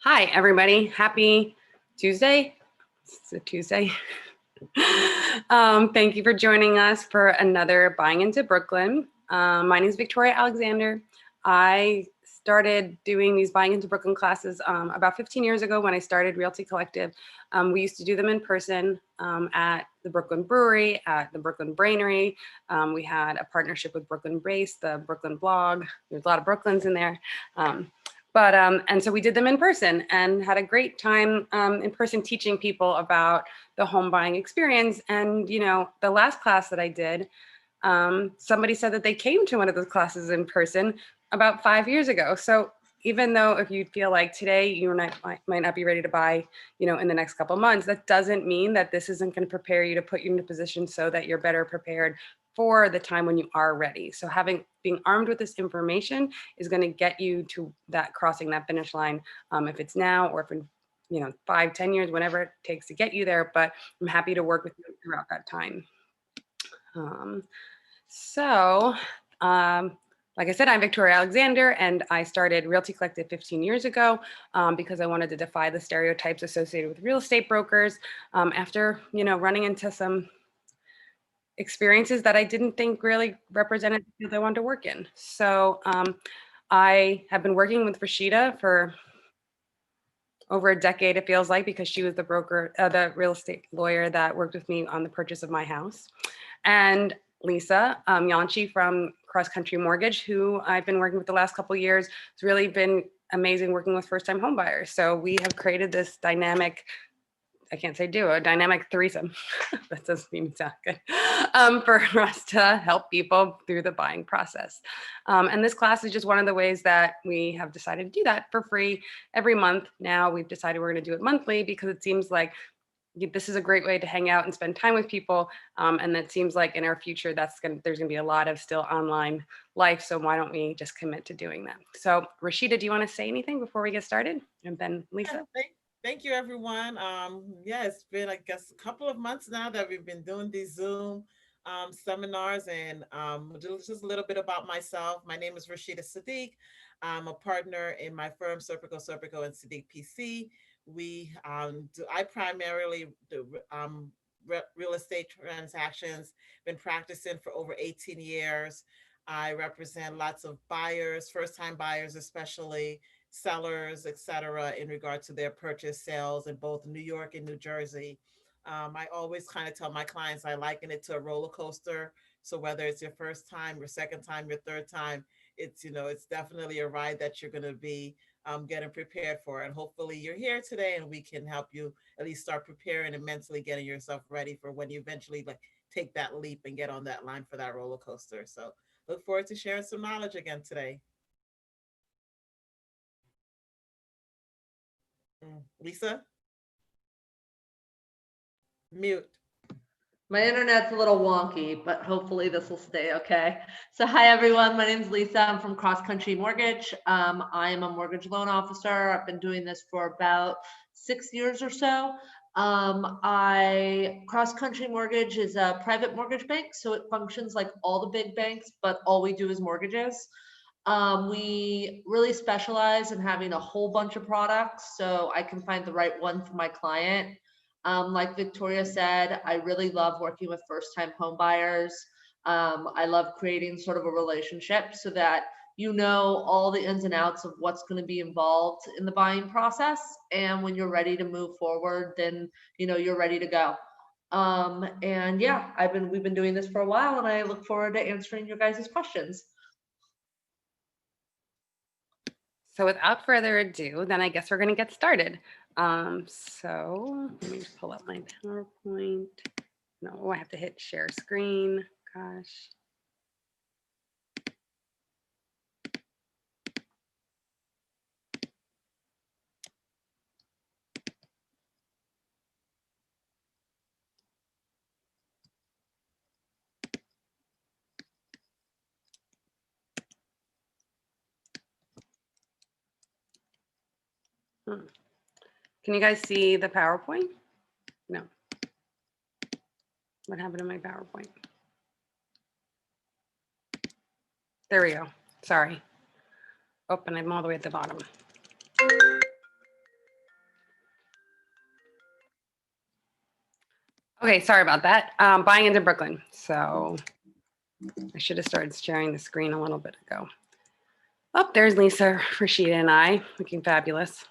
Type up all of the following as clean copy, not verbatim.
Hi, everybody. Happy Tuesday. It's a Tuesday. Thank you for joining us for another Buying into Brooklyn. My name is Victoria Alexander. I started doing these Buying into Brooklyn classes about 15 years ago when I started Realty Collective. We used to do them in person at the Brooklyn Brewery, at the Brooklyn Brainery. We had a partnership with Brooklyn Brace, the Brooklyn blog. There's a lot of Brooklyns in there. And so we did them in person and had a great time in person teaching people about the home buying experience. And, you know, the last class that I did, somebody said that they came to one of those classes in person about 5 years ago. So even though if you feel like today you might not be ready to buy, you know, in the next couple of months, that doesn't mean that this isn't going to prepare you to put you in a position so that you're better prepared for the time when you are ready. So being armed with this information is going to get you to that crossing that finish line, if it's now or if in 5, 10 years, whatever it takes to get you there. But I'm happy to work with you throughout that time. Like I said, I'm Victoria Alexander, and I started Realty Collective 15 years ago because I wanted to defy the stereotypes associated with real estate brokers after, running into some experiences that I didn't think really represented the field I wanted to work in. So I have been working with Rashidah for over a decade, it feels like, because she was the broker, the real estate lawyer that worked with me on the purchase of my house. And Lisa Yountchi from CrossCountry Mortgage, who I've been working with the last couple of years. It's really been amazing working with first-time home buyers. So we have created this dynamic, I can't say duo, dynamic threesome. That doesn't even sound good. For us to help people through the buying process. And this class is just one of the ways that we have decided to do that for free every month. Now we've decided we're going to do it monthly because it seems like this is a great way to hang out and spend time with people. And it seems like in our future, there's going to be a lot of still online life. So why don't we just commit to doing that? So Rashidah, do you want to say anything before we get started? And then Lisa? Yeah, thank you, everyone. Yeah, it's been, I guess, a couple of months now that we've been doing these Zoom seminars, and just a little bit about myself. My name is Rashidah Siddiqui. I'm a partner in my firm, Serpico, and Siddiqui PC. I primarily do real estate transactions. Been practicing for over 18 years. I represent lots of buyers, first-time buyers, especially sellers, etc., in regard to their purchase sales in both New York and New Jersey. I always kind of tell my clients I liken it to a roller coaster. So whether it's your first time, your second time, your third time, it's definitely a ride that you're going to be getting prepared for. And hopefully you're here today, and we can help you at least start preparing and mentally getting yourself ready for when you eventually take that leap and get on that line for that roller coaster. So look forward to sharing some knowledge again today. Lisa? Mute. My internet's a little wonky, but hopefully this will stay okay. So hi, everyone. My name is Lisa. I'm from CrossCountry Mortgage. I am a mortgage loan officer. I've been doing this for about 6 years or so. CrossCountry Mortgage is a private mortgage bank, so it functions like all the big banks, but all we do is mortgages. We really specialize in having a whole bunch of products, so I can find the right one for my client. Like Victoria said, I really love working with first-time home buyers. I love creating sort of a relationship so that you know all the ins and outs of what's going to be involved in the buying process. And when you're ready to move forward, then you're ready to go. And yeah, we've been doing this for a while, and I look forward to answering your guys' questions. So without further ado, then I guess we're going to get started. So let me just pull up my PowerPoint. No, I have to hit share screen. Gosh. Can you guys see the PowerPoint? No. What happened to my PowerPoint? There we go. Sorry. Oh, and I'm all the way at the bottom. Okay, sorry about that. Buying into Brooklyn. So I should have started sharing the screen a little bit ago. Oh, there's Lisa, Rashidah, and I looking fabulous.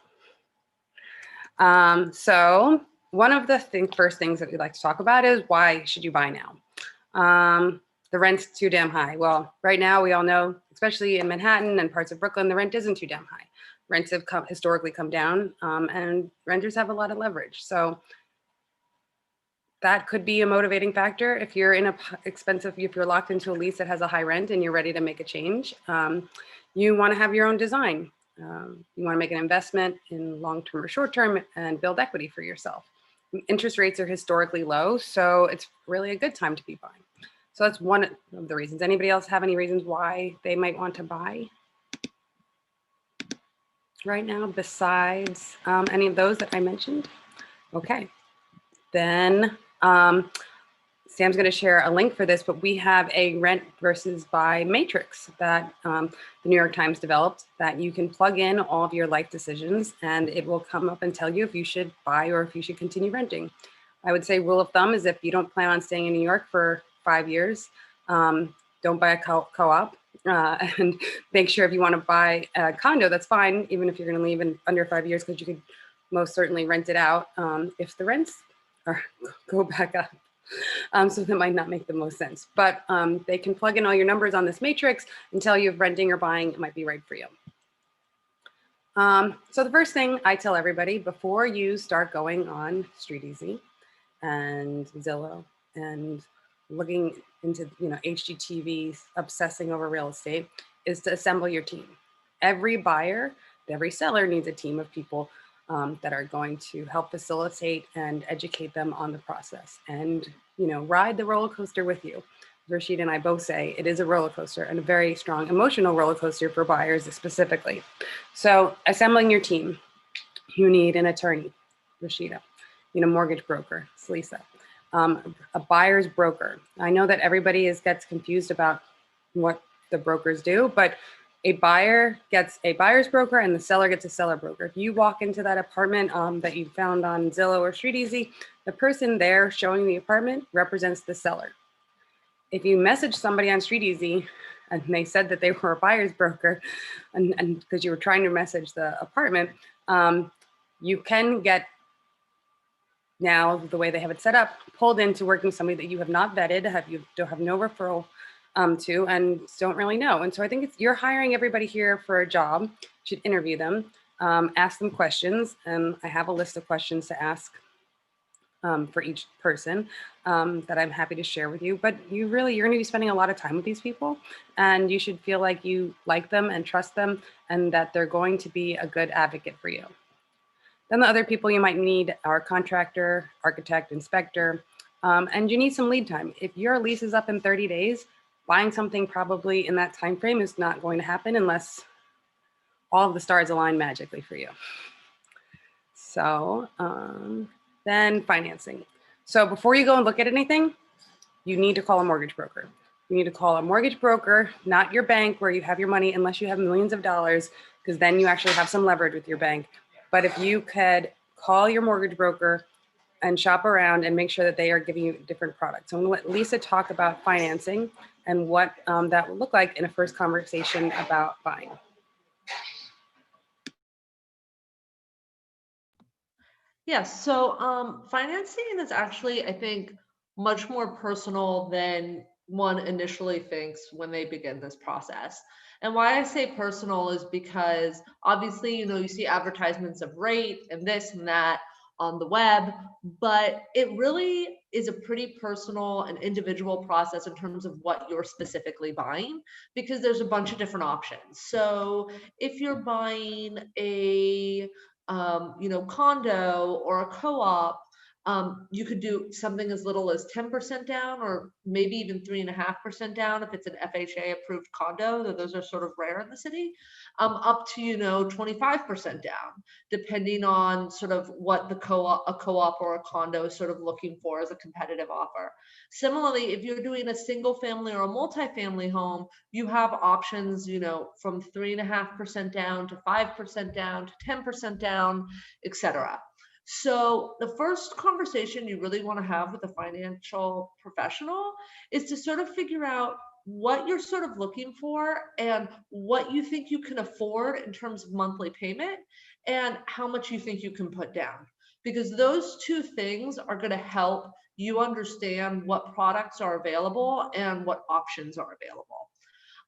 So one of the first things that we'd like to talk about is why should you buy now? The rent's too damn high. Well, right now we all know, especially in Manhattan and parts of Brooklyn, the rent isn't too damn high. Rents have historically come down, and renters have a lot of leverage. So that could be a motivating factor if you're in if you're locked into a lease that has a high rent and you're ready to make a change. You want to have your own design. You want to make an investment in long-term or short-term and build equity for yourself. Interest rates are historically low, so it's really a good time to be buying. So that's one of the reasons. Anybody else have any reasons why they might want to buy right now besides any of those that I mentioned? Okay, then Sam's going to share a link for this, but we have a rent versus buy matrix that the New York Times developed that you can plug in all of your life decisions and it will come up and tell you if you should buy or if you should continue renting. I would say rule of thumb is if you don't plan on staying in New York for 5 years, don't buy a co-op and make sure if you want to buy a condo, that's fine, even if you're going to leave in under 5 years, because you could most certainly rent it out if the rents go back up. So that might not make the most sense, but they can plug in all your numbers on this matrix and tell you if renting or buying might be right for you. So the first thing I tell everybody before you start going on StreetEasy and Zillow and looking into HGTV, obsessing over real estate, is to assemble your team. Every buyer, every seller needs a team of people that are going to help facilitate and educate them on the process and, ride the roller coaster with you. Rashidah and I both say it is a roller coaster and a very strong emotional roller coaster for buyers specifically. So assembling your team, you need an attorney, Rashidah, mortgage broker, it's Lisa, a buyer's broker. I know that everybody gets confused about what the brokers do, but a buyer gets a buyer's broker and the seller gets a seller broker. If you walk into that apartment that you found on Zillow or StreetEasy, the person there showing the apartment represents the seller. If you message somebody on StreetEasy and they said that they were a buyer's broker and because you were trying to message the apartment, you can get, now the way they have it set up, pulled into working with somebody that you have not vetted, have no referral to and don't really know. And so I think you're hiring everybody here for a job. You should interview them, ask them questions. And I have a list of questions to ask for each person that I'm happy to share with you. But you're going to be spending a lot of time with these people and you should feel like you like them and trust them and that they're going to be a good advocate for you. Then the other people you might need are contractor, architect, inspector, and you need some lead time. If your lease is up in 30 days, buying something probably in that time frame is not going to happen unless all of the stars align magically for you. So then financing. So before you go and look at anything, you need to call a mortgage broker. You need to call a mortgage broker, not your bank where you have your money unless you have millions of dollars, because then you actually have some leverage with your bank. But if you could call your mortgage broker and shop around and make sure that they are giving you different products. So I'm going to let Lisa talk about financing and what that will look like in a first conversation about buying. Yes, so financing is actually, I think, much more personal than one initially thinks when they begin this process. And why I say personal is because obviously, you see advertisements of rate and this and that on the web, but it really is a pretty personal and individual process in terms of what you're specifically buying, because there's a bunch of different options. So if you're buying a condo or a co-op, you could do something as little as 10% down, or maybe even 3.5% down if it's an FHA approved condo, though those are sort of rare in the city, up to 25% down, depending on sort of what a co-op or a condo is sort of looking for as a competitive offer. Similarly, if you're doing a single family or a multifamily home, you have options, from 3.5% down to 5% down to 10% down, etc. So the first conversation you really want to have with a financial professional is to sort of figure out what you're sort of looking for and what you think you can afford in terms of monthly payment and how much you think you can put down. Because those two things are going to help you understand what products are available and what options are available.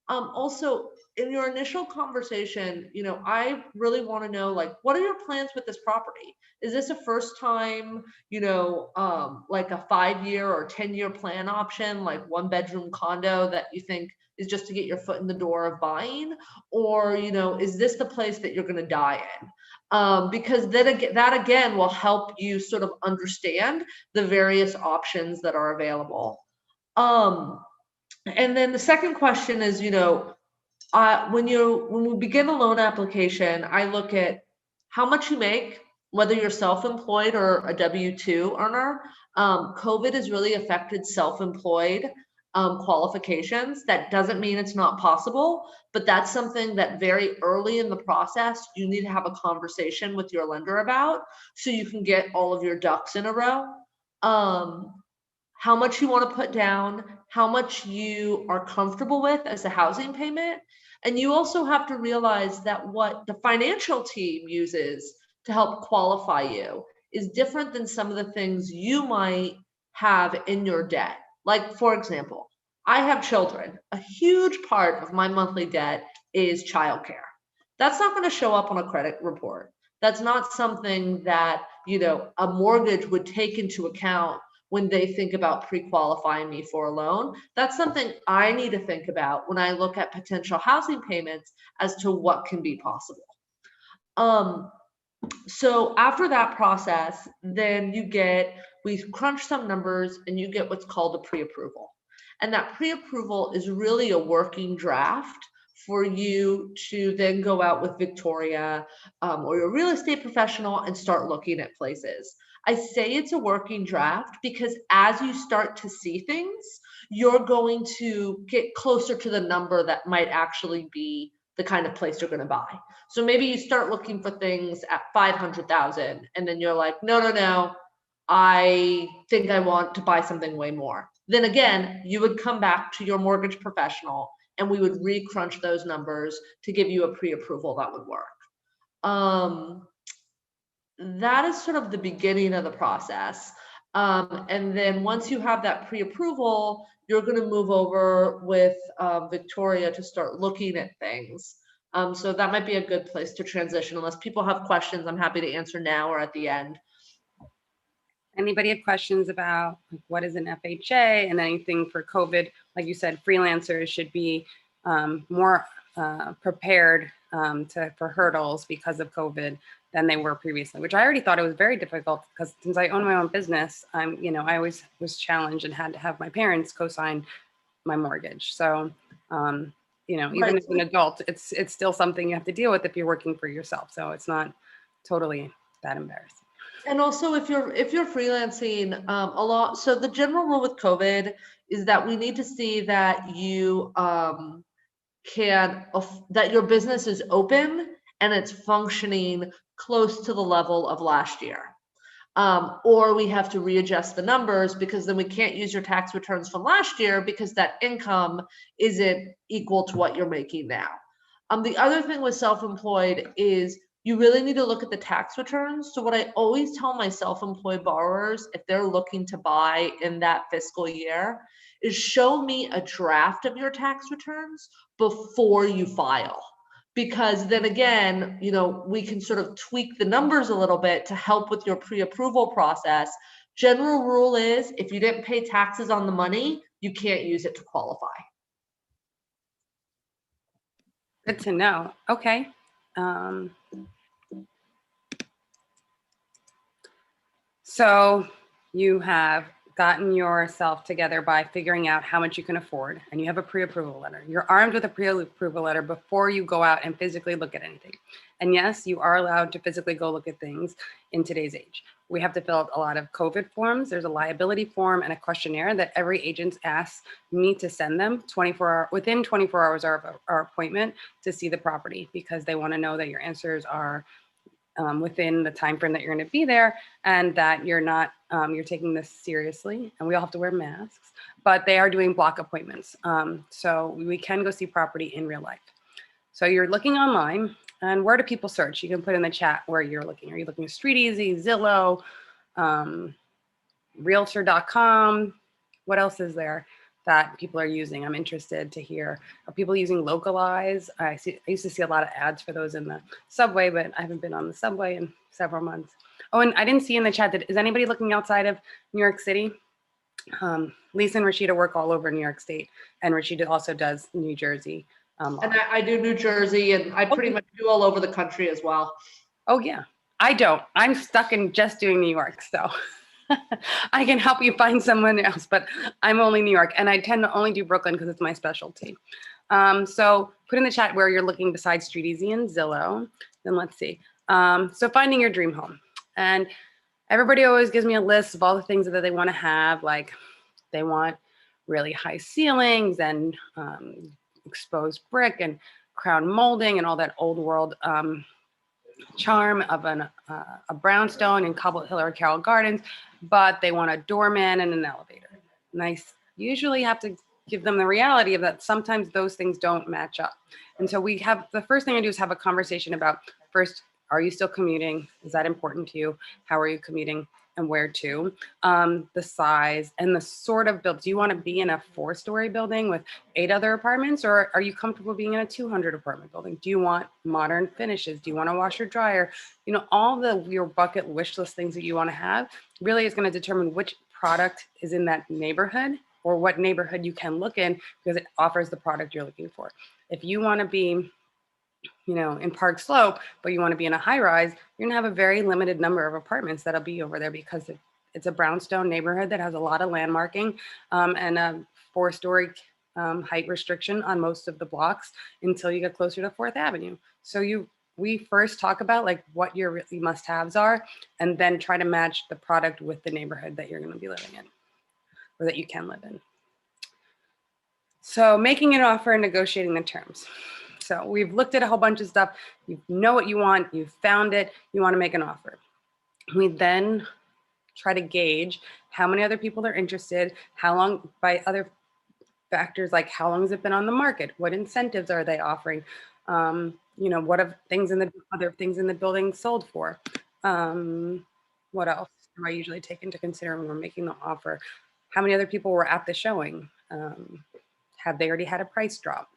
Also, in your initial conversation, I really want to know, like, what are your plans with this property? Is this a first time, like a 5-year or 10-year plan option, like 1-bedroom condo that you think is just to get your foot in the door of buying? Or, is this the place that you're going to die in? Because then again, that again will help you sort of understand the various options that are available. And then the second question is, when we begin a loan application, I look at how much you make, whether you're self-employed or a W-2 earner. COVID has really affected self-employed qualifications. That doesn't mean it's not possible, but that's something that very early in the process, you need to have a conversation with your lender about so you can get all of your ducks in a row. How much you want to put down, how much you are comfortable with as a housing payment. And you also have to realize that what the financial team uses to help qualify you is different than some of the things you might have in your debt. Like, for example, I have children. A huge part of my monthly debt is childcare. That's not going to show up on a credit report. That's not something that, a mortgage would take into account when they think about pre-qualifying me for a loan. That's something I need to think about when I look at potential housing payments as to what can be possible. So after that process, then we crunch some numbers and you get what's called a pre-approval. And that pre-approval is really a working draft for you to then go out with Victoria or your real estate professional and start looking at places. I say it's a working draft because as you start to see things, you're going to get closer to the number that might actually be the kind of place you're going to buy. So maybe you start looking for things at 500,000 and then you're like, no, I think I want to buy something way more. Then again, you would come back to your mortgage professional and we would re-crunch those numbers to give you a pre-approval that would work. That is sort of the beginning of the process. And then once you have that pre-approval, you're going to move over with Victoria to start looking at things. So that might be a good place to transition. Unless people have questions, I'm happy to answer now or at the end. Anybody have questions about what is an FHA and anything for COVID? Like you said, freelancers should be more prepared for hurdles because of COVID than they were previously, which I already thought it was very difficult because since I own my own business, I always was challenged and had to have my parents co-sign my mortgage. So, even as an adult, it's still something you have to deal with if you're working for yourself. So it's not totally that embarrassing. And also if you're freelancing a lot, so the general rule with COVID is that we need to see that you that your business is open and it's functioning close to the level of last year. Or we have to readjust the numbers because then we can't use your tax returns from last year because that income isn't equal to what you're making now. The other thing with self-employed is you really need to look at the tax returns. So what I always tell my self-employed borrowers, if they're looking to buy in that fiscal year, is show me a draft of your tax returns before you file. Because then again, we can sort of tweak the numbers a little bit to help with your pre-approval process. General rule is if you didn't pay taxes on the money, you can't use it to qualify. Good to know. Okay. So you have gotten yourself together by figuring out how much you can afford, and you have a pre-approval letter. You're armed with a pre-approval letter before you go out and physically look at anything. And yes, you are allowed to physically go look at things in today's age. We have to fill out a lot of COVID forms. There's a liability form and a questionnaire that every agent asks me to send them within 24 hours of our appointment to see the property, because they want to know that your answers are within the time frame that you're going to be there, and that you're not you're taking this seriously. And we all have to wear masks, but they are doing block appointments, so we can go see property in real life. So you're looking online, and where do people search? You can put in the chat where you're looking. Are you looking at StreetEasy, Zillow, Realtor.com? What else is there that people are using? I'm interested to hear. Are people using Localize? I used to see a lot of ads for those in the subway, but I haven't been on the subway in several months. Oh, and I didn't see in the chat that, is anybody looking outside of New York City? Lisa and Rashidah work all over New York State, and Rashidah also does New Jersey. And I do New Jersey, and I pretty much do all over the country as well. Oh yeah, I don't. I'm stuck in just doing New York, so I can help you find someone else, but I'm only New York, and I tend to only do Brooklyn because it's my specialty. So put in the chat where you're looking besides StreetEasy and Zillow. Then let's see. So finding your dream home, and everybody always gives me a list of all the things that they want to have. Like they want really high ceilings and exposed brick and crown molding and all that old world charm of a brownstone in Cobble Hill or Carroll Gardens, but they want a doorman and an elevator. And I usually have to give them the reality of that sometimes those things don't match up. And so we have, the first thing I do is have a conversation about, first, are you still commuting? Is that important to you? How are you commuting and where to? The size and the sort of build. Do you want to be in a 4-story building with 8 other apartments, or are you comfortable being in a 200 apartment building? Do you want modern finishes? Do you want a washer dryer? You know, all your bucket wish list things that you want to have really is going to determine which product is in that neighborhood, or what neighborhood you can look in, because it offers the product you're looking for. If you want to be, you know, in Park Slope, but you want to be in a high rise, you're gonna have a very limited number of apartments that'll be over there, because it's a brownstone neighborhood that has a lot of landmarking and a 4-story height restriction on most of the blocks until you get closer to 4th Avenue. So we first talk about like what your really must-haves are, and then try to match the product with the neighborhood that you're gonna be living in, or that you can live in. So making an offer and negotiating the terms. So we've looked at a whole bunch of stuff. You know what you want, you've found it, you want to make an offer. We then try to gauge how many other people are interested, how long, by other factors like how long has it been on the market, what incentives are they offering, you know, what have other things in the building sold for, what else do I usually take into consideration when we're making the offer, how many other people were at the showing, have they already had a price drop?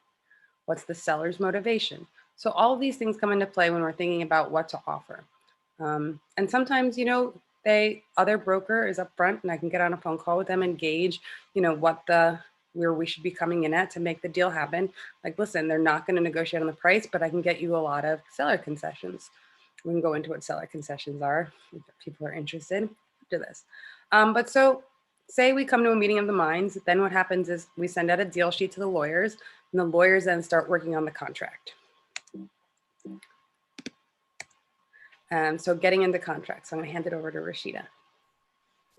What's the seller's motivation? So all of these things come into play when we're thinking about what to offer. And sometimes, you know, other broker is up front, and I can get on a phone call with them and gauge, you know, where we should be coming in at to make the deal happen. Like, listen, they're not going to negotiate on the price, but I can get you a lot of seller concessions. We can go into what seller concessions are if people are interested after this. But so say we come to a meeting of the minds, then what happens is we send out a deal sheet to the lawyers, and the lawyers then start working on the contract. So getting into contracts, so I'm gonna hand it over to Rashidah.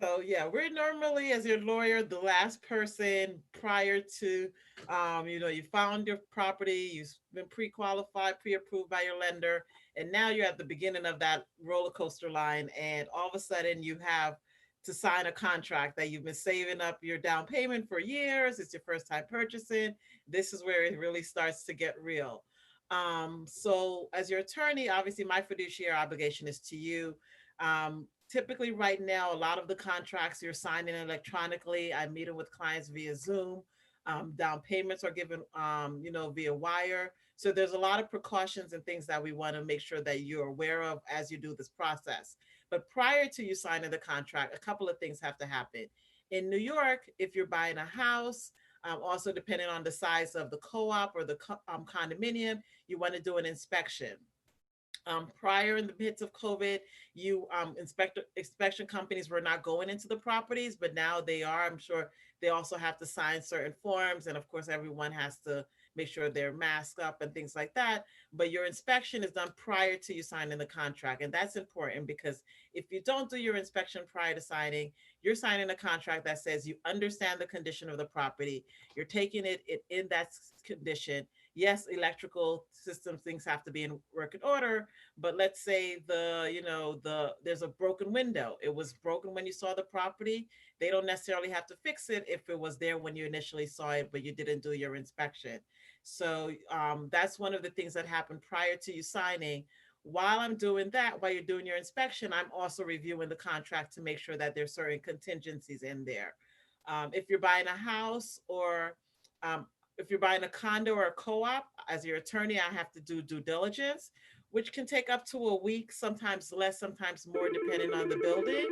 So yeah, we're normally, as your lawyer, the last person prior to, you know, you found your property, you've been pre-qualified, pre-approved by your lender, and now you're at the beginning of that roller coaster line, and all of a sudden you have to sign a contract that you've been saving up your down payment for years. It's your first time purchasing. This is where it really starts to get real. So as your attorney, obviously my fiduciary obligation is to you. Typically right now, a lot of the contracts you're signing electronically. I'm meeting with clients via Zoom. Down payments are given, you know, via wire. So there's a lot of precautions and things that we want to make sure that you're aware of as you do this process. But prior to you signing the contract, a couple of things have to happen. In New York, if you're buying a house, also depending on the size of the co-op or the condominium, you want to do an inspection. Prior in the midst of COVID, inspection companies were not going into the properties, but now they are. I'm sure They also have to sign certain forms. And of course, everyone has to make sure they're masked up and things like that. But your inspection is done prior to you signing the contract. And that's important because if you don't do your inspection prior to signing, you're signing a contract that says you understand the condition of the property. You're taking it in that condition. Yes, electrical system things have to be in working order, but let's say there's a broken window. It was broken when you saw the property. They don't necessarily have to fix it if it was there when you initially saw it, but you didn't do your inspection. So that's one of the things that happened prior to you signing. While I'm doing that, while you're doing your inspection, I'm also reviewing the contract to make sure that there's certain contingencies in there. If you're buying a house or um, if you're buying a condo or a co-op, as your attorney, I have to do due diligence, which can take up to a week, sometimes less, sometimes more, depending on the building.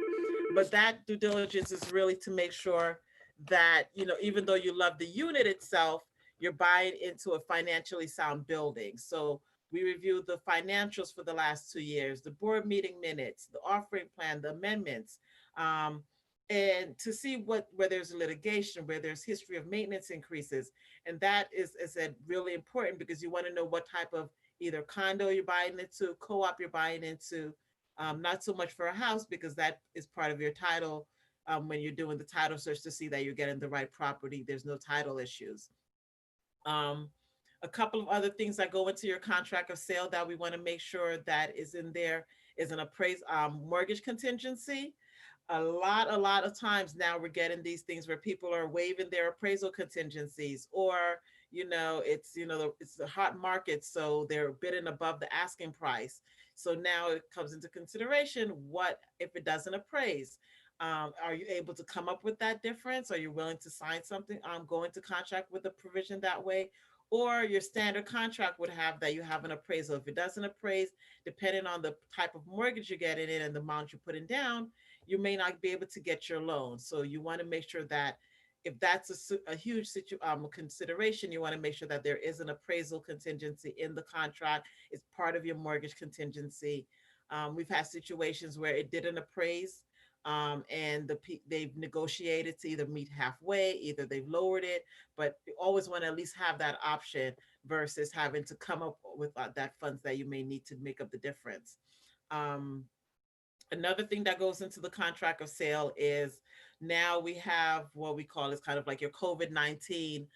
But that due diligence is really to make sure that, even though you love the unit itself, you're buying into a financially sound building. So we reviewed the financials for the last 2 years, the board meeting minutes, the offering plan, the amendments, and to see where there's litigation, where there's history of maintenance increases. And that is said, really important because you want to know what type of either condo you're buying into, co-op you're buying into, not so much for a house because that is part of your title when you're doing the title search to see that you're getting the right property. There's no title issues. A couple of other things that go into your contract of sale that we want to make sure that is in there is an mortgage contingency. A lot of times now we're getting these things where people are waiving their appraisal contingencies, or it's the hot market, so they're bidding above the asking price. So now it comes into consideration, what if it doesn't appraise? Are you able to come up with that difference? Are you willing to sign something, go into contract with a provision that way? Or your standard contract would have that you have an appraisal. If it doesn't appraise, depending on the type of mortgage you're getting in and the amount you're putting down, you may not be able to get your loan. So you want to make sure that if that's a huge consideration, you want to make sure that there is an appraisal contingency in the contract. It's part of your mortgage contingency. We've had situations where it didn't appraise, and they've negotiated to either meet halfway, either they've lowered it, but you always want to at least have that option versus having to come up with that funds that you may need to make up the difference. Another thing that goes into the contract of sale is now we have what we call is kind of like your COVID-19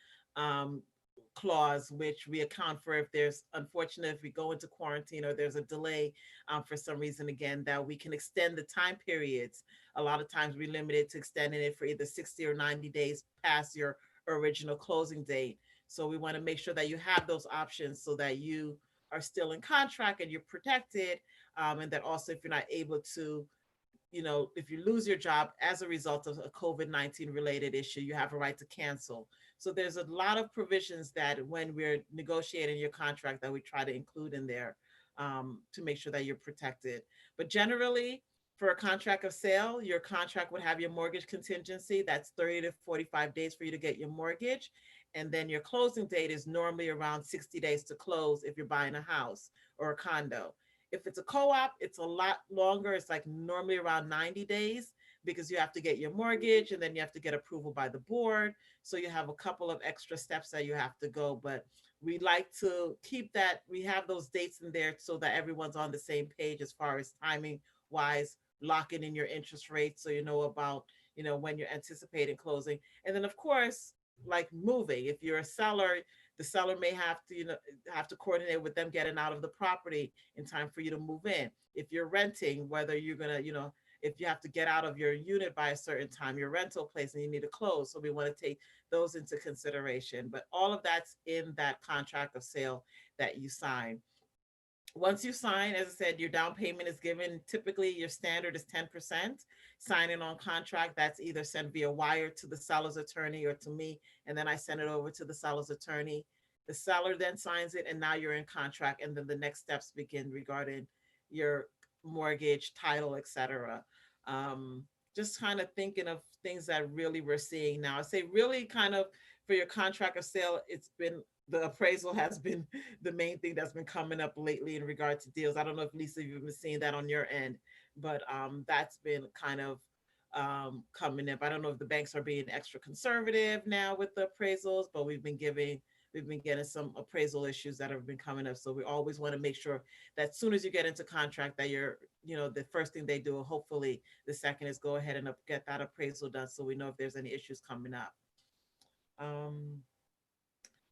clause, which we account for if there's, unfortunate, if we go into quarantine or there's a delay for some reason, again, that we can extend the time periods. A lot of times we limit it to extending it for either 60 or 90 days past your original closing date. So we want to make sure that you have those options so that you are still in contract and you're protected. And that also, if you're not able to, if you lose your job as a result of a COVID-19 related issue, you have a right to cancel. So there's a lot of provisions that when we're negotiating your contract that we try to include in there to make sure that you're protected. But generally, for a contract of sale, your contract would have your mortgage contingency. That's 30 to 45 days for you to get your mortgage. And then your closing date is normally around 60 days to close if you're buying a house or a condo. If it's a co-op, it's a lot longer. It's like normally around 90 days because you have to get your mortgage and then you have to get approval by the board. So you have a couple of extra steps that you have to go. But we like to keep that, we have those dates in there so that everyone's on the same page as far as timing wise, locking in your interest rate so you know about, when you're anticipating closing. And then of course, like moving, if you're a seller, the seller may have to, have to coordinate with them getting out of the property in time for you to move in. If you're renting, whether you're gonna, if you have to get out of your unit by a certain time, your rental place, and you need to close. So we want to take those into consideration. But all of that's in that contract of sale that you sign. Once you sign, as I said, your down payment is given. Typically, your standard is 10%. Signing on contract, that's either sent via wire to the seller's attorney or to me, and then I send it over to the seller's attorney. The seller then signs it, and now you're in contract, and then the next steps begin regarding your mortgage, title, etc. Just kind of thinking of things that really we're seeing now. I say really kind of for your contract of sale, it's been the appraisal has been the main thing that's been coming up lately in regard to deals. I don't know if Lisa, you've been seeing that on your end, but that's been kind of coming up. I don't know if the banks are being extra conservative now with the appraisals, but we've been getting some appraisal issues that have been coming up. So we always want to make sure that as soon as you get into contract that you're, the first thing they do, hopefully the second is go ahead and get that appraisal done so we know if there's any issues coming up.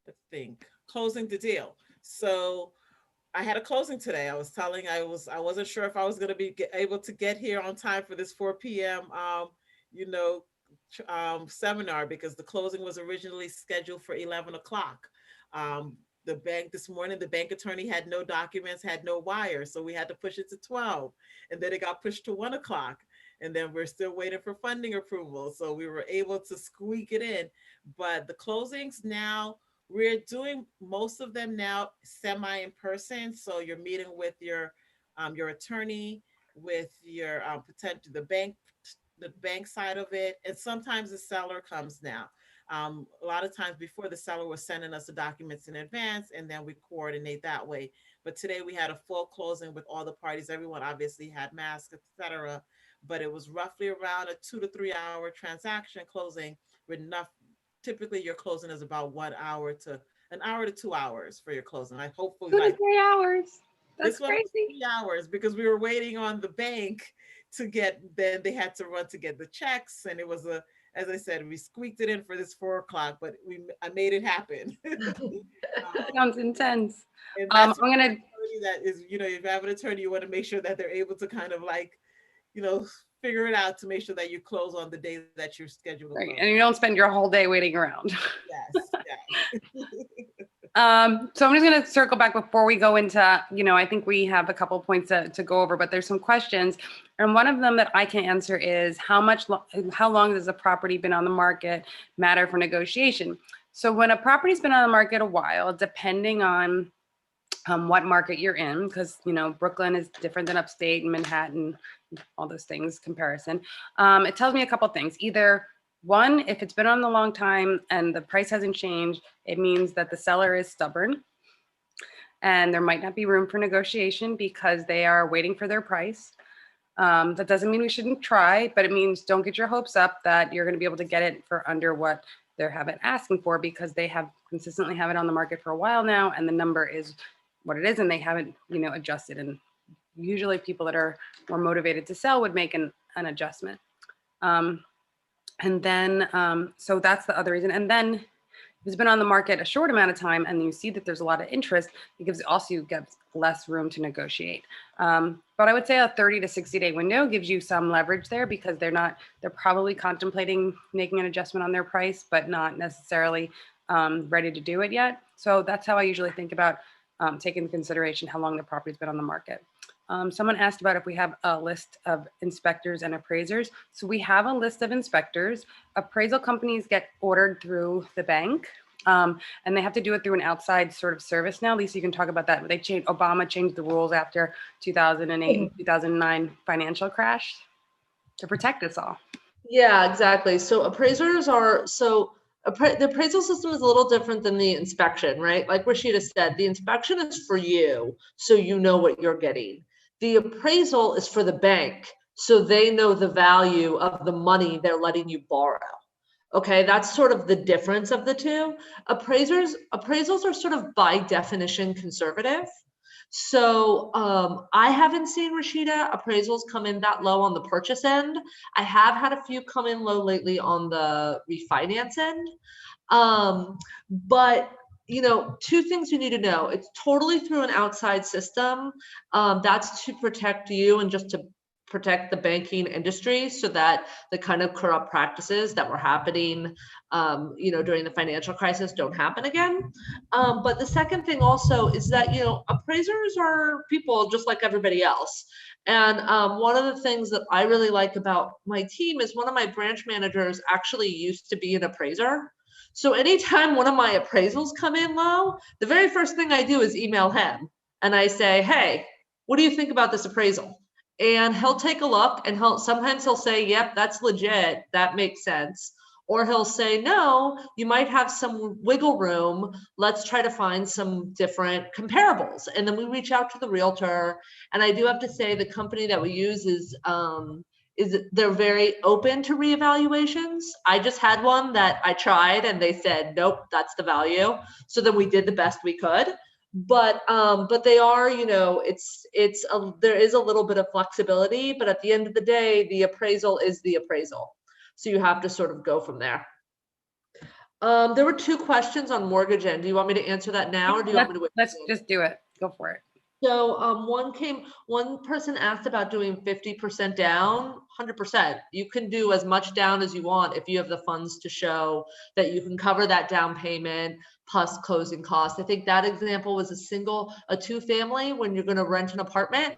Let's think. Closing the deal. So I had a closing today. I wasn't sure if I was going to be able to get here on time for this 4 p.m. Seminar, because the closing was originally scheduled for 11 o'clock. The bank this morning, the bank attorney had no documents, had no wires, so we had to push it to 12, and then it got pushed to 1 o'clock, and then we're still waiting for funding approval. So we were able to squeak it in, but the closings now, we're doing most of them now semi in person. So you're meeting with your attorney, with your potential the bank side of it, and sometimes the seller comes now. A lot of times before, the seller was sending us the documents in advance, and then we coordinate that way. But today we had a full closing with all the parties. Everyone obviously had masks, etc. But it was roughly around a 2 to 3 hour transaction closing with enough. Typically, your closing is about 1 hour to 2 hours for your closing. I hopefully 2 to 3 hours. That's this one was crazy. 3 hours because we were waiting on the bank to get. Then they had to run to get the checks, and it was as I said, we squeaked it in for this 4 o'clock, but I made it happen. Sounds intense. And I'm that's gonna. that is, if you have an attorney, you want to make sure that they're able to kind of figure it out to make sure that you close on the day that you're scheduled to Right, close. and you don't spend your whole day waiting around. Yes. So I'm just going to circle back before we go into, I think we have a couple points to go over, but there's some questions. And one of them that I can answer is how long has a property been on the market matter for negotiation? So when a property's been on the market a while, depending on what market you're in, because, Brooklyn is different than upstate and Manhattan, all those things comparison. It tells me a couple things. Either one, if it's been on a long time and the price hasn't changed, it means that the seller is stubborn and there might not be room for negotiation because they are waiting for their price. That doesn't mean we shouldn't try, but it means don't get your hopes up that you're going to be able to get it for under what they're asking for, because they have consistently have it on the market for a while now and the number is what it is and they haven't, adjusted. And usually people that are more motivated to sell would make an adjustment. And then, so that's the other reason. And then if it's been on the market a short amount of time and you see that there's a lot of interest, it gives less room to negotiate. But I would say a 30 to 60 day window gives you some leverage there because they're probably contemplating making an adjustment on their price, but not necessarily ready to do it yet. So that's how I usually think about taking into consideration how long the property's been on the market. Someone asked about if we have a list of inspectors and appraisers. So we have a list of inspectors. Appraisal companies get ordered through the bank, and they have to do it through an outside sort of service now. Lisa, you can talk about that. Obama changed the rules after 2008 and 2009 financial crash to protect us all. Yeah, exactly. So appraisers the appraisal system is a little different than the inspection, right? Like Rashidah said, the inspection is for you, so you know what you're getting. The appraisal is for the bank, so they know the value of the money they're letting you borrow. Okay, that's sort of the difference of the two. Appraisals are sort of by definition conservative. So I haven't seen, Rashidah, appraisals come in that low on the purchase end. I have had a few come in low lately on the refinance end. But two things you need to know. It's totally through an outside system. That's to protect you and just to protect the banking industry so that the kind of corrupt practices that were happening, during the financial crisis don't happen again. But the second thing also is that, appraisers are people just like everybody else. And one of the things that I really like about my team is one of my branch managers actually used to be an appraiser. So anytime one of my appraisals come in low, the very first thing I do is email him and I say, hey, what do you think about this appraisal? And he'll take a look and sometimes he'll say, yep, that's legit. That makes sense. Or he'll say, no, you might have some wiggle room. Let's try to find some different comparables. And then we reach out to the realtor. And I do have to say the company that we use is is they're very open to reevaluations. I just had one that I tried and they said, nope, that's the value. So then we did the best we could. But they are, you know, there is a little bit of flexibility, but at the end of the day, the appraisal is the appraisal. So you have to sort of go from there. There were 2 questions on mortgage end. Do you want me to answer that now, or do you want me to wait? Let's just do it. Go for it. So one person asked about doing 50% down, 100%. You can do as much down as you want if you have the funds to show that you can cover that down payment plus closing costs. I think that example was a 2-family when you're going to rent an apartment.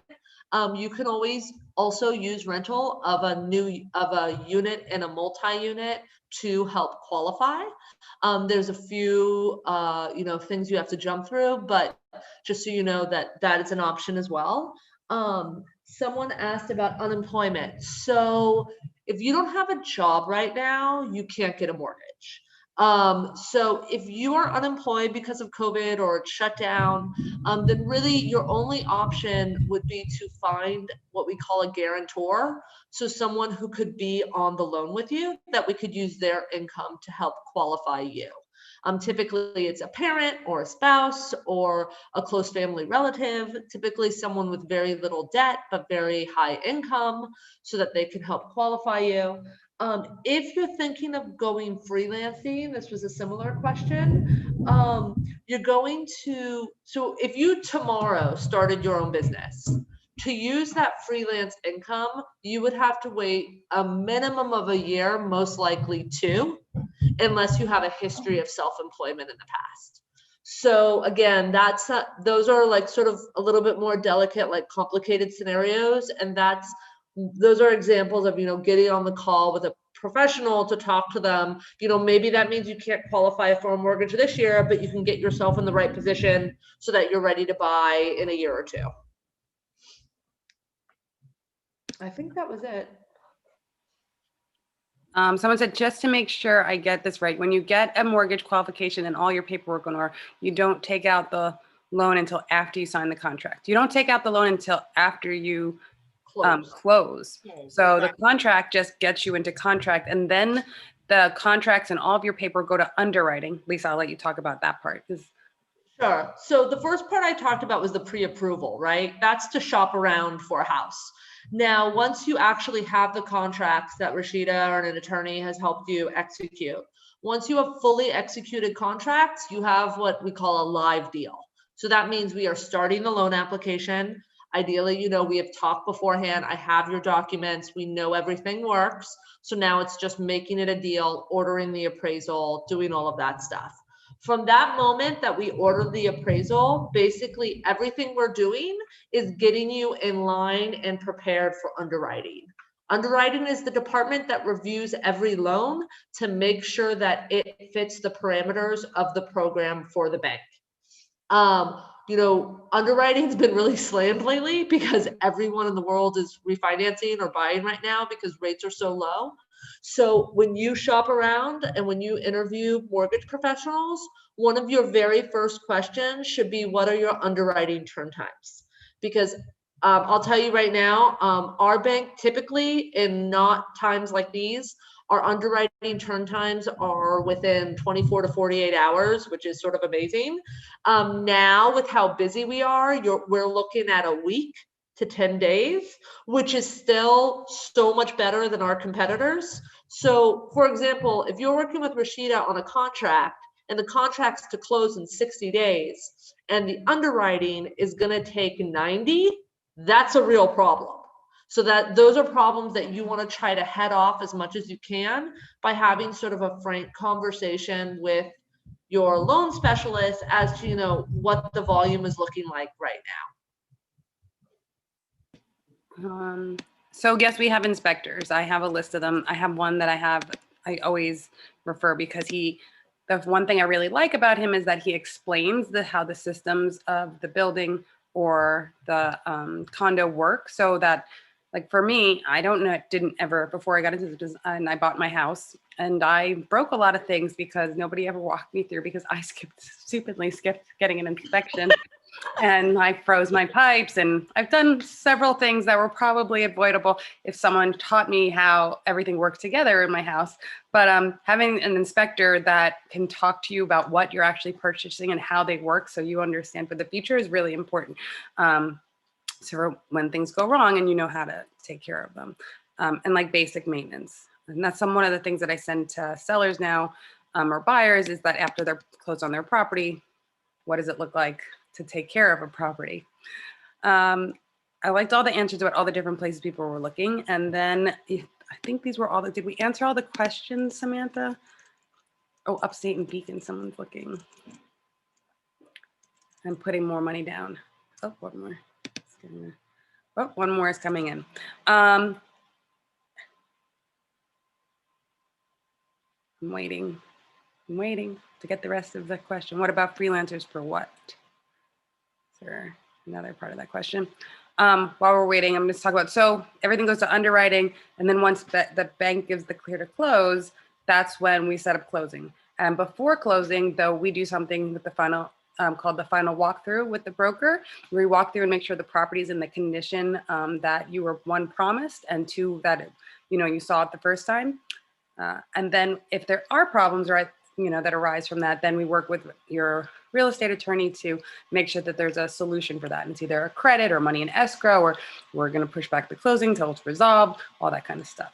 You can always also use rental of a unit and a multi-unit to help qualify. There's a few, you know, things you have to jump through, but just so you know that is an option as well. Someone asked about unemployment. So if you don't have a job right now, you can't get a mortgage. So if you are unemployed because of COVID or it's shut down, then really your only option would be to find what we call a guarantor. So someone who could be on the loan with you, that we could use their income to help qualify you. Typically it's a parent or a spouse or a close family relative, typically someone with very little debt, but very high income so that they can help qualify you. If you're thinking of going freelancing, this was a similar question. You're going to, so if you tomorrow started your own business, to use that freelance income, you would have to wait a minimum of a year, most likely 2, unless you have a history of self-employment in the past. So again, those are like sort of a little bit more delicate, like complicated scenarios. And those are examples of, you know, getting on the call with a professional to talk to them. You know, maybe that means you can't qualify for a mortgage this year, but you can get yourself in the right position so that you're ready to buy in a year or 2. I think that was it. Someone said, just to make sure I get this right, when you get a mortgage qualification and all your paperwork in order, you don't take out the loan until after you sign the contract. You don't take out the loan until after you close. So the contract just gets you into contract, and then the contracts and all of your paper go to underwriting. Lisa, I'll let you talk about that part. Sure. So the first part I talked about was the pre-approval, right? That's to shop around for a house. Now, once you actually have the contracts that Rashidah or an attorney has helped you execute, once you have fully executed contracts, you have what we call a live deal. So that means we are starting the loan application. Ideally, you know, we have talked beforehand. I have your documents. We know everything works. So now it's just making it a deal, ordering the appraisal, doing all of that stuff. From that moment that we order the appraisal, basically everything we're doing is getting you in line and prepared for underwriting. Underwriting is the department that reviews every loan to make sure that it fits the parameters of the program for the bank. You know, underwriting has been really slammed lately because everyone in the world is refinancing or buying right now because rates are so low. So when you shop around and when you interview mortgage professionals, one of your very first questions should be, what are your underwriting turn times? Because I'll tell you right now, our bank typically in not times like these, our underwriting turn times are within 24 to 48 hours, which is sort of amazing. Now with how busy we are, we're looking at a week to 10 days, which is still so much better than our competitors. So for example, if you're working with Rashidah on a contract and the contract's to close in 60 days and the underwriting is gonna take 90, that's a real problem. So those are problems that you wanna try to head off as much as you can by having sort of a frank conversation with your loan specialist as to, you know, what the volume is looking like right now. So yes, we have inspectors. I have a list of them. I have one that I always refer because the one thing I really like about him is that he explains how the systems of the building or the condo work, so that, like for me, I didn't ever, before I got into this, and I bought my house, and I broke a lot of things because nobody ever walked me through, because I stupidly skipped getting an inspection. and I froze my pipes, and I've done several things that were probably avoidable if someone taught me how everything works together in my house. But having an inspector that can talk to you about what you're actually purchasing and how they work so you understand for the future is really important. So when things go wrong and you know how to take care of them. And like basic maintenance. And that's one of the things that I send to sellers now or buyers is that after they're closed on their property, what does it look like to take care of a property? I liked all the answers about all the different places people were looking. And then I think these were all the, did we answer all the questions, Samantha? Oh, Upstate and Beacon, someone's looking. I'm putting more money down. Oh, one more. Oh, one more is coming in. I'm waiting to get the rest of the question. What about freelancers for what? Is there another part of that question? While we're waiting, I'm going to talk about, so everything goes to underwriting. And then once the bank gives the clear to close, that's when we set up closing. And before closing, though, we do something with the final, called the final walkthrough with the broker, where we walk through and make sure the property is in the condition that you were, one, promised, and two, that you saw it the first time. And then if there are problems, right, that arise from that, then we work with your real estate attorney to make sure that there's a solution for that. And it's either a credit or money in escrow, or we're going to push back the closing till it's resolved, all that kind of stuff.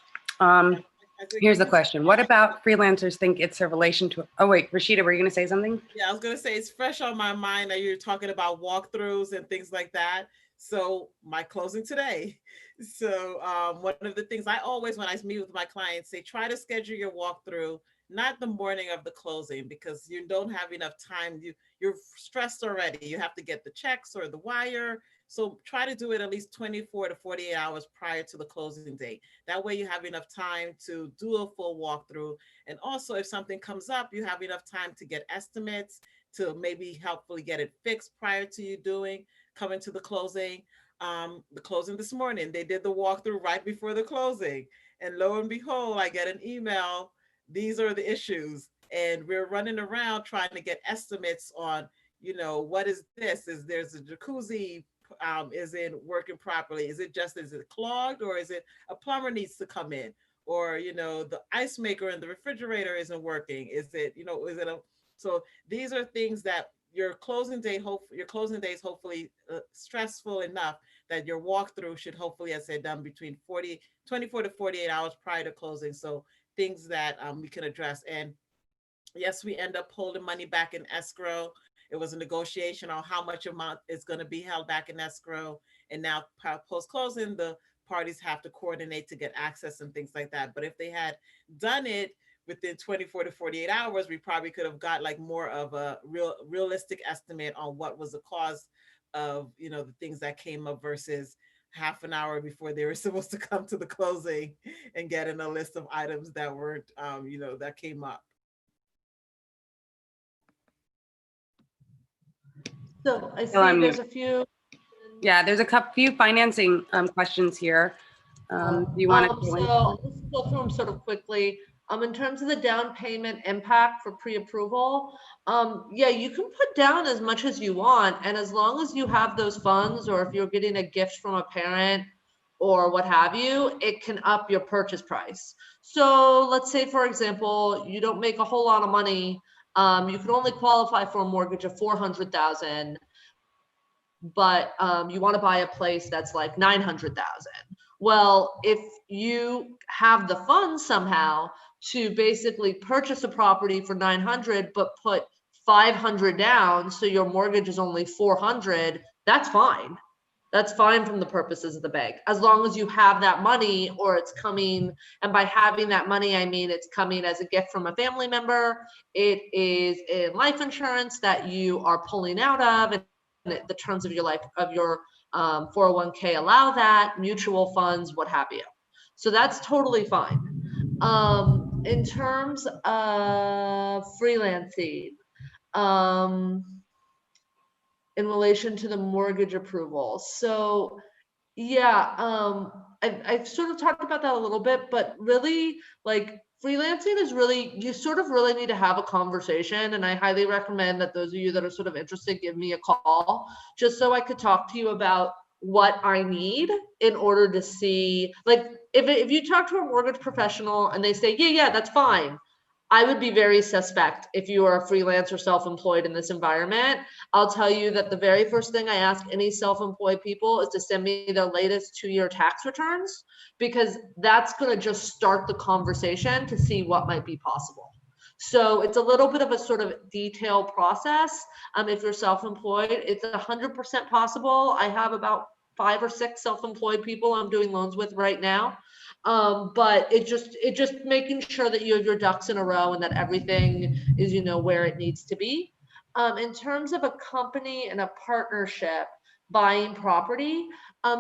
Here's the question. What about freelancers think it's a relation to, oh wait, Rashidah, were you going to say something? Yeah, I was going to say it's fresh on my mind that you're talking about walkthroughs and things like that. So my closing today. So one of the things I always, when I meet with my clients, say, try to schedule your walkthrough, not the morning of the closing, because you don't have enough time. You're stressed already. You have to get the checks or the wire. So try to do it at least 24 to 48 hours prior to the closing date. That way you have enough time to do a full walkthrough. And also if something comes up, you have enough time to get estimates to maybe helpfully get it fixed prior to you coming to the closing. The closing this morning, they did the walkthrough right before the closing. And lo and behold, I get an email. These are the issues. And we're running around trying to get estimates on, what is this? Is there's a jacuzzi isn't working properly? Is it clogged, or is it a plumber needs to come in? Or, the ice maker in the refrigerator isn't working. So these are things that your closing day is hopefully stressful enough that your walkthrough should hopefully, as I said, done between 24 to 48 hours prior to closing. So things that we can address. And yes, we end up holding money back in escrow. It was a negotiation on how much amount is going to be held back in escrow. And now post-closing, the parties have to coordinate to get access and things like that. But if they had done it within 24 to 48 hours, we probably could have got like more of a realistic estimate on what was the cause of, the things that came up versus half an hour before they were supposed to come to the closing and get in a list of items that weren't, that came up. So I see there's a few. Yeah, there's a few financing questions here. Do you want to? So let's go through them sort of quickly. In terms of the down payment impact for pre-approval, yeah, you can put down as much as you want, and as long as you have those funds, or if you're getting a gift from a parent or what have you, it can up your purchase price. So let's say, for example, you don't make a whole lot of money. You can only qualify for a mortgage of $400,000, but you want to buy a place that's like $900,000. Well, if you have the funds somehow to basically purchase a property for $900, but put $500 down, so your mortgage is only $400, that's fine. That's fine from the purposes of the bank, as long as you have that money, or it's coming. And by having that money, I mean it's coming as a gift from a family member. It is in life insurance that you are pulling out of, and the terms of your life, of your 401k allow that, mutual funds, what have you. So that's totally fine. In terms of freelancing, in relation to the mortgage approval. So yeah, I've sort of talked about that a little bit, but really, like, freelancing is really, you sort of really need to have a conversation. And I highly recommend that those of you that are sort of interested, give me a call just so I could talk to you about what I need in order to see, like, if you talk to a mortgage professional and they say, yeah, that's fine. I would be very suspect if you are a freelance or self-employed in this environment. I'll tell you that the very first thing I ask any self-employed people is to send me their latest 2-year tax returns, because that's going to just start the conversation to see what might be possible. So it's a little bit of a sort of detailed process. If you're self-employed, it's 100% possible. I have about 5 or 6 self-employed people I'm doing loans with right now. But it just making sure that you have your ducks in a row and that everything is, you know, where it needs to be. In terms of a company and a partnership buying property,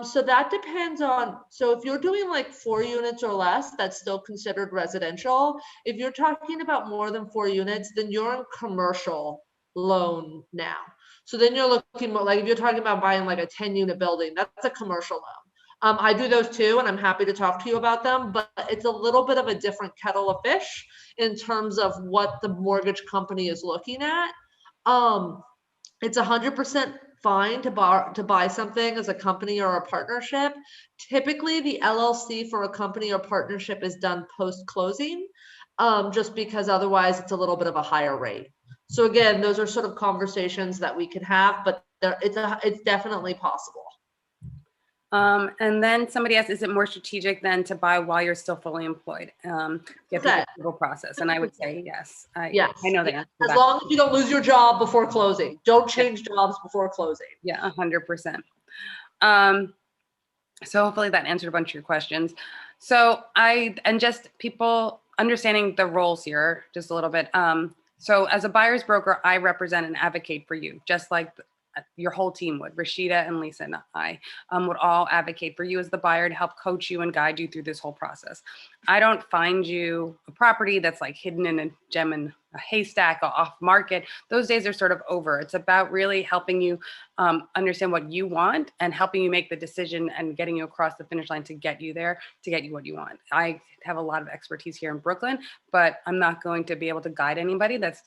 so that depends on, so if you're doing like 4 units or less, that's still considered residential. If you're talking about more than 4 units, then you're in commercial loan now. So then you're looking more like, if you're talking about buying like a 10-unit building, that's a commercial loan. I do those too, and I'm happy to talk to you about them, but it's a little bit of a different kettle of fish in terms of what the mortgage company is looking at. It's 100% fine to buy something as a company or a partnership. Typically, the LLC for a company or partnership is done post-closing, just because otherwise it's a little bit of a higher rate. So again, those are sort of conversations that we could have, but it's definitely possible. And then somebody asked, is it more strategic than to buy while you're still fully employed? Get through the legal process. And I would say yes. Yes. I know the answer to as that. long as you don't lose your job before closing. Don't change jobs before closing. Yeah, 100%. So hopefully that answered a bunch of your questions. So and just people understanding the roles here just a little bit. So as a buyer's broker, I represent and advocate for you, just like your whole team would. Rashidah and Lisa and I would all advocate for you as the buyer to help coach you and guide you through this whole process. I don't find you a property that's like hidden in a gem in a haystack or off market. Those days are sort of over. It's about really helping you understand what you want and helping you make the decision and getting you across the finish line to get you there, to get you what you want. I have a lot of expertise here in Brooklyn, but I'm not going to be able to guide anybody that's,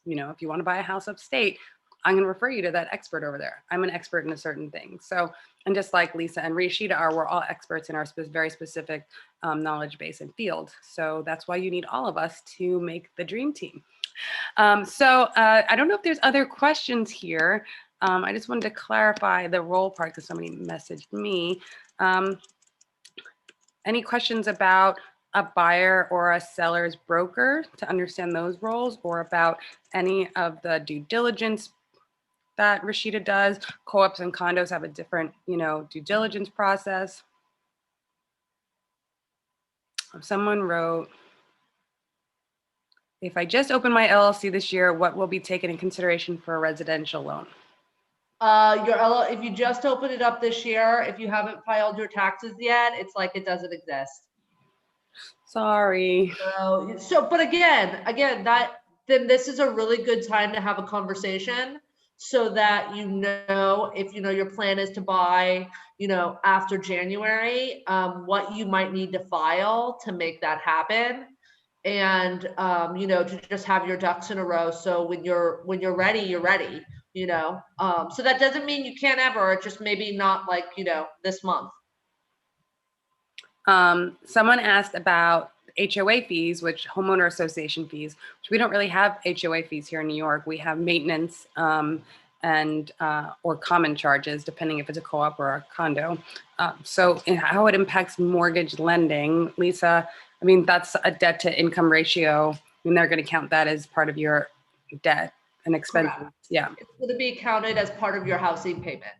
you know, if you want to buy a house upstate, I'm going to refer you to that expert over there. I'm an expert in a certain thing. So, and just like Lisa and Rashidah are, we're all experts in our very specific knowledge base and field. So that's why you need all of us to make the dream team. I don't know if there's other questions here. I just wanted to clarify the role part because somebody messaged me. Any questions about a buyer or a seller's broker to understand those roles, or about any of the due diligence that Rashidah does? Co-ops and condos have a different, you know, due diligence process. Someone wrote, if I just opened my LLC this year, what will be taken in consideration for a residential loan? If you just opened it up this year, if you haven't filed your taxes yet, it's like it doesn't exist. Sorry. But again, then this is a really good time to have a conversation so that, you know, if, you know, your plan is to buy, you know, after January, what you might need to file to make that happen. And, you know, to just have your ducks in a row. So when you're ready, you're ready, you know? So that doesn't mean you can't ever, just maybe not like, you know, this month. Someone asked about HOA fees, which homeowner association fees, which we don't really have HOA fees here in New York. We have maintenance and or common charges, depending if it's a co-op or a condo. So how it impacts mortgage lending, Lisa, I mean, that's a debt to income ratio. I mean, they're going to count that as part of your debt and expenses. Correct. Yeah. It's going to be counted as part of your housing payment.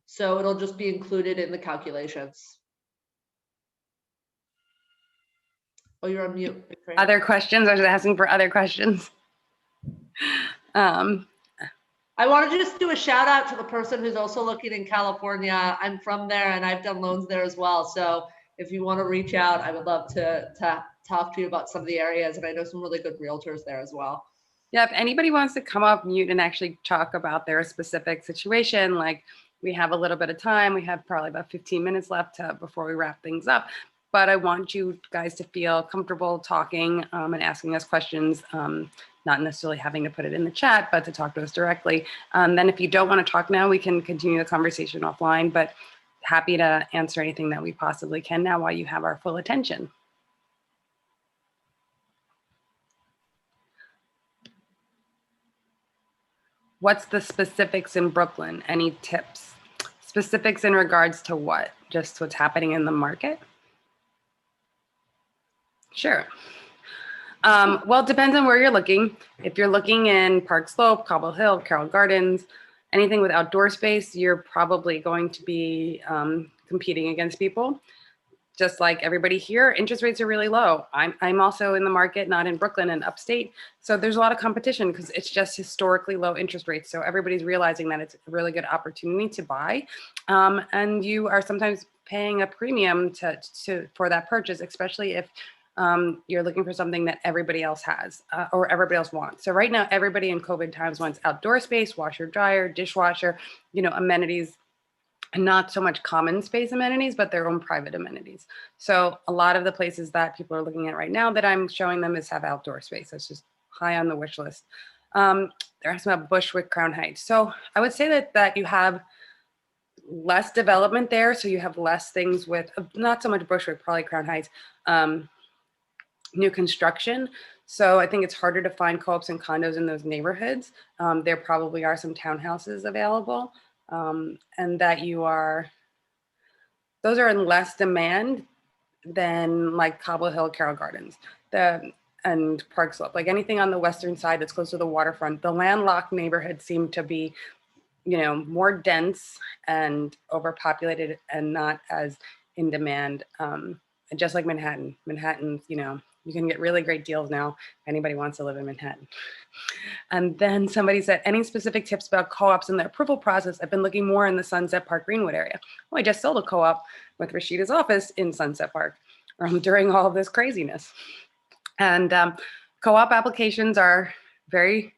So it'll just be included in the calculations. Oh, you're on mute. Other questions? I was asking for other questions. I wanted to just do a shout out to the person who's also looking in California. I'm from there and I've done loans there as well. So if you want to reach out, I would love to talk to you about some of the areas. And I know some really good realtors there as well. Yeah, if anybody wants to come up mute and actually talk about their specific situation, like we have a little bit of time, we have probably about 15 minutes left before we wrap things up. but I want you guys to feel comfortable talking and asking us questions, not necessarily having to put it in the chat, but to talk to us directly. Then if you don't want to talk now, we can continue the conversation offline, but happy to answer anything that we possibly can now while you have our full attention. What's the specifics in Brooklyn? Any tips? Specifics in regards to what? Just what's happening in the market? Sure. Well, it depends on where you're looking. If you're looking in Park Slope, Cobble Hill, Carroll Gardens, anything with outdoor space, you're probably going to be competing against people. Just like everybody here, interest rates are really low. I'm also in the market, not in Brooklyn and upstate. So there's a lot of competition because it's just historically low interest rates. So everybody's realizing that it's a really good opportunity to buy. And you are sometimes paying a premium for that purchase, especially if you're looking for something that everybody else has or everybody else wants. So right now, everybody in COVID times wants outdoor space, washer, dryer, dishwasher, amenities, and not so much common space amenities, but their own private amenities. So a lot of the places that people are looking at right now that I'm showing them have outdoor space. That's just high on the wish list. They're asking about Bushwick, Crown Heights. So I would say that you have less development there. So you have less things with, not so much Bushwick, probably Crown Heights, new construction. So I think it's harder to find co-ops and condos in those neighborhoods. There probably are some townhouses available. And that those are in less demand than like Cobble Hill, Carroll Gardens, and Park Slope, like anything on the western side that's close to the waterfront. The landlocked neighborhoods seem to be, more dense and overpopulated and not as in demand. And just like Manhattan's, you can get really great deals now if anybody wants to live in Manhattan. And then somebody said, any specific tips about co-ops in the approval process? I've been looking more in the Sunset Park Greenwood area. Well, I just sold a co-op with Rashidah's office in Sunset Park during all of this craziness. And co-op applications are very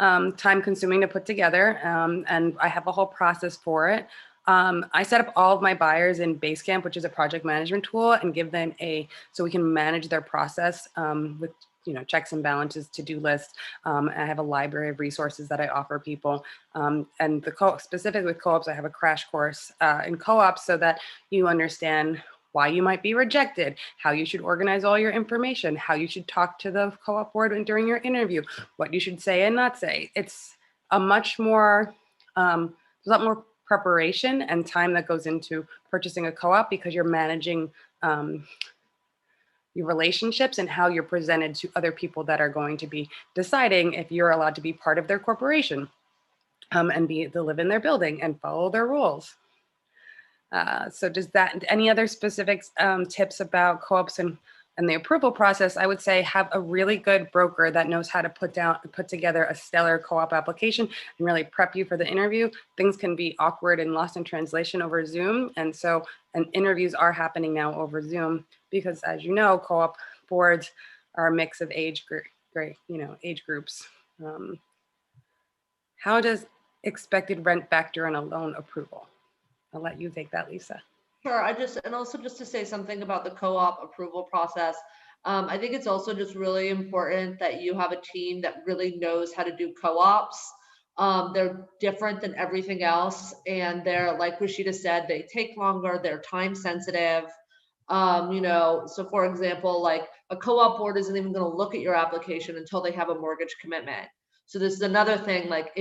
time consuming to put together. And I have a whole process for it. I set up all of my buyers in Basecamp, which is a project management tool, and give them so we can manage their process with checks and balances, to-do lists. I have a library of resources that I offer people. And specifically with co-ops, I have a crash course in co-ops so that you understand why you might be rejected, how you should organize all your information, how you should talk to the co-op board during your interview, what you should say and not say. It's a much more, there's a lot more preparation and time that goes into purchasing a co-op because you're managing your relationships and how you're presented to other people that are going to be deciding if you're allowed to be part of their corporation and to live in their building and follow their rules. So any other specific tips about co-ops and the approval process? I would say have a really good broker that knows how to put together a stellar co-op application and really prep you for the interview. Things can be awkward and lost in translation over Zoom. And interviews are happening now over Zoom because, as you know, co-op boards are a mix of age groups. How does expected rent factor in a loan approval? I'll let you take that, Lisa. Sure. And also just to say something about the co-op approval process. I think it's also just really important that you have a team that really knows how to do co-ops. They're different than everything else. And they're, like Rashidah said, they take longer, they're time sensitive. So for example, like a co-op board isn't even going to look at your application until they have a mortgage commitment. So this is another thing, like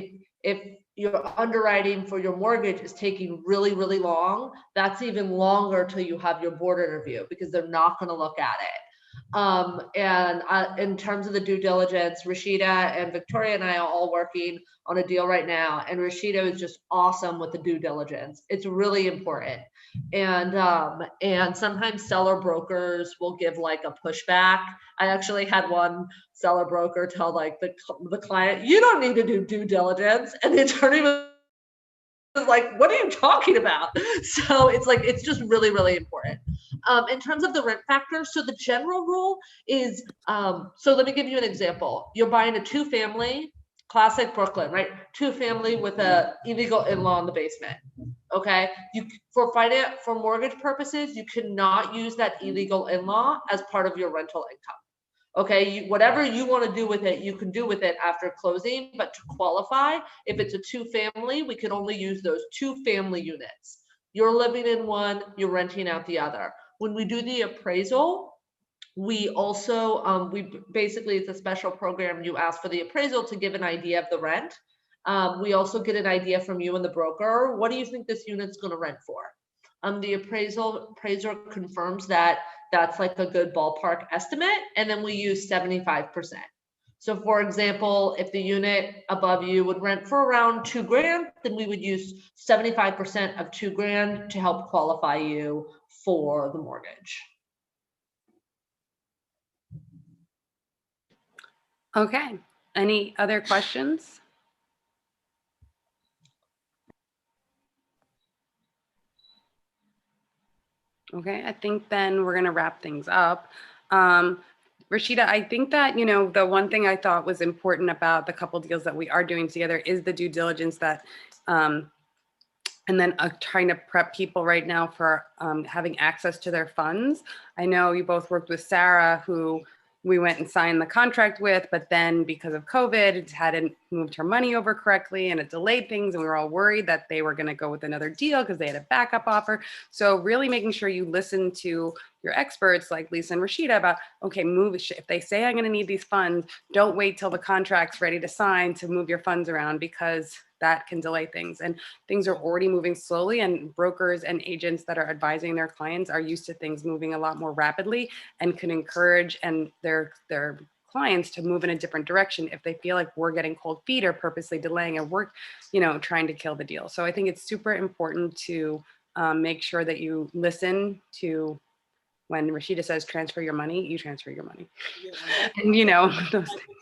if your underwriting for your mortgage is taking really, really long, that's even longer till you have your board interview because they're not going to look at it. In terms of the due diligence, Rashidah and Victoria and I are all working on a deal right now, and Rashidah is just awesome with the due diligence. It's really important. And sometimes seller brokers will give like a pushback. I actually had one seller broker tell like the client, you don't need to do due diligence. And the attorney was like, what are you talking about? So it's just really, really important. In terms of the rent factor, so the general rule is, so let me give you an example. You're buying a 2-family, classic Brooklyn, right? 2-family with a illegal in-law in the basement. Okay, for mortgage purposes, you cannot use that illegal in-law as part of your rental income. Okay, whatever you want to do with it, you can do with it after closing, but to qualify, if it's a 2-family, we can only use those 2-family units. You're living in one, you're renting out the other. When we do the appraisal, we also, basically, it's a special program. You ask for the appraisal to give an idea of the rent. We also get an idea from you and the broker. What do you think this unit's going to rent for? The appraiser confirms that that's like a good ballpark estimate, and then we use 75%. So for example, if the unit above you would rent for around $2,000, then we would use 75% of $2,000 to help qualify you for the mortgage. Okay, any other questions? Okay, I think then we're gonna wrap things up. Rashidah, I think that, you know, the one thing I thought was important about the couple deals that we are doing together is the due diligence that, and then trying to prep people right now for having access to their funds. I know you both worked with Sarah, who we went and signed the contract with, but then because of COVID, it hadn't moved her money over correctly and it delayed things. And we were all worried that they were going to go with another deal because they had a backup offer. So really making sure you listen to your experts like Lisa and Rashidah about, okay, if they say I'm going to need these funds, don't wait till the contract's ready to sign to move your funds around, because that can delay things. And things are already moving slowly, and brokers and agents that are advising their clients are used to things moving a lot more rapidly and can encourage their clients to move in a different direction if they feel like we're getting cold feet or purposely delaying, or we're, you know, trying to kill the deal. So I think it's super important to make sure that you listen to when Rashidah says transfer your money, you transfer your money. Yeah, and you know,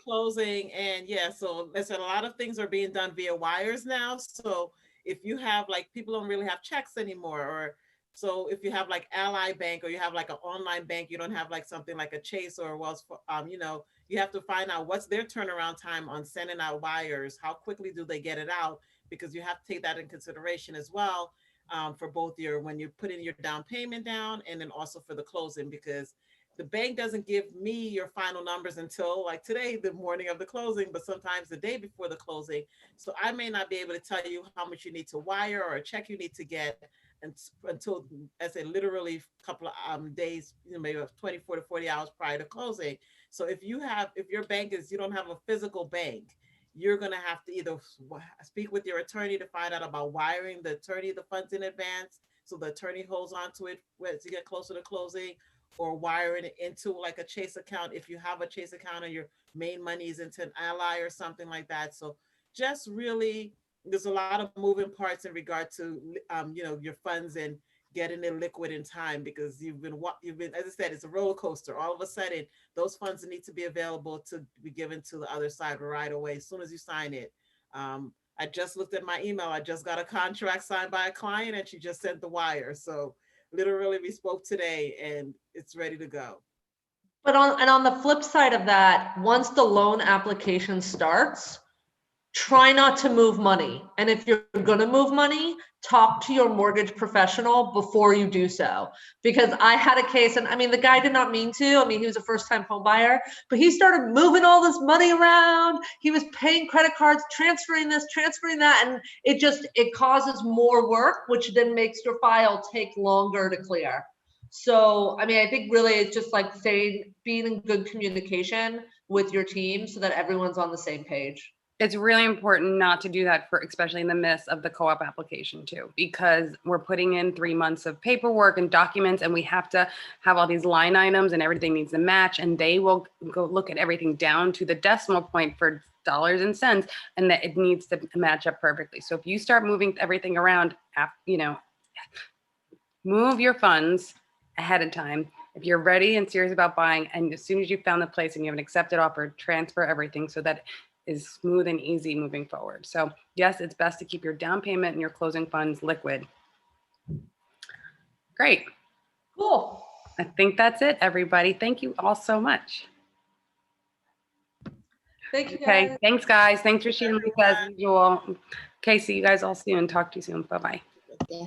closing, and yeah, so listen, a lot of things are being done via wires now. So if you have, like, people don't really have checks anymore, or so if you have like Ally Bank, or you have like an online bank, you don't have like something like a Chase or a Wells, you know, you have to find out what's their turnaround time on sending out wires. How quickly do they get it out? Because you have to take that in consideration as well. For both when you put in your down payment down, and then also for the closing, because the bank doesn't give me your final numbers until like today, the morning of the closing, but sometimes the day before the closing. So I may not be able to tell you how much you need to wire or a check you need to get until, I say, literally a couple of days, you know, maybe 24 to 40 hours prior to closing. So if your bank you don't have a physical bank, you're going to have to either speak with your attorney to find out about wiring the attorney the funds in advance, so the attorney holds on to it to get closer to closing, or wiring it into like a Chase account if you have a Chase account and your main money is into an Ally or something like that. So just really, there's a lot of moving parts in regard to you know, your funds and getting it liquid in time, because you've been, as I said, it's a roller coaster. All of a sudden, those funds need to be available to be given to the other side right away as soon as you sign it. I just looked at my email. I just got a contract signed by a client, and she just sent the wire. So literally, we spoke today, and it's ready to go. But on the flip side of that, once the loan application starts, try not to move money. And if you're going to move money, talk to your mortgage professional before you do so. Because I had a case, and I mean, the guy did not mean to. I mean, he was a first-time home buyer, but he started moving all this money around. He was paying credit cards, transferring this, transferring that, and it causes more work, which then makes your file take longer to clear. So, I mean, I think really it's just like being in good communication with your team so that everyone's on the same page. It's really important not to do that, especially in the midst of the co-op application too, because we're putting in 3 months of paperwork and documents, and we have to have all these line items, and everything needs to match, and they will go look at everything down to the decimal point for dollars and cents, and that it needs to match up perfectly. So if you start moving everything around, you know, move your funds ahead of time. If you're ready and serious about buying, and as soon as you found the place and you have an accepted offer, transfer everything so that is smooth and easy moving forward. So yes, it's best to keep your down payment and your closing funds liquid. Great. Cool. I think that's it, everybody. Thank you all so much. Thank you, guys. Okay, thanks guys. Thanks, Rashidah and Lisa, as usual. Okay, see you guys all soon. Talk to you soon. Bye-bye. Yeah.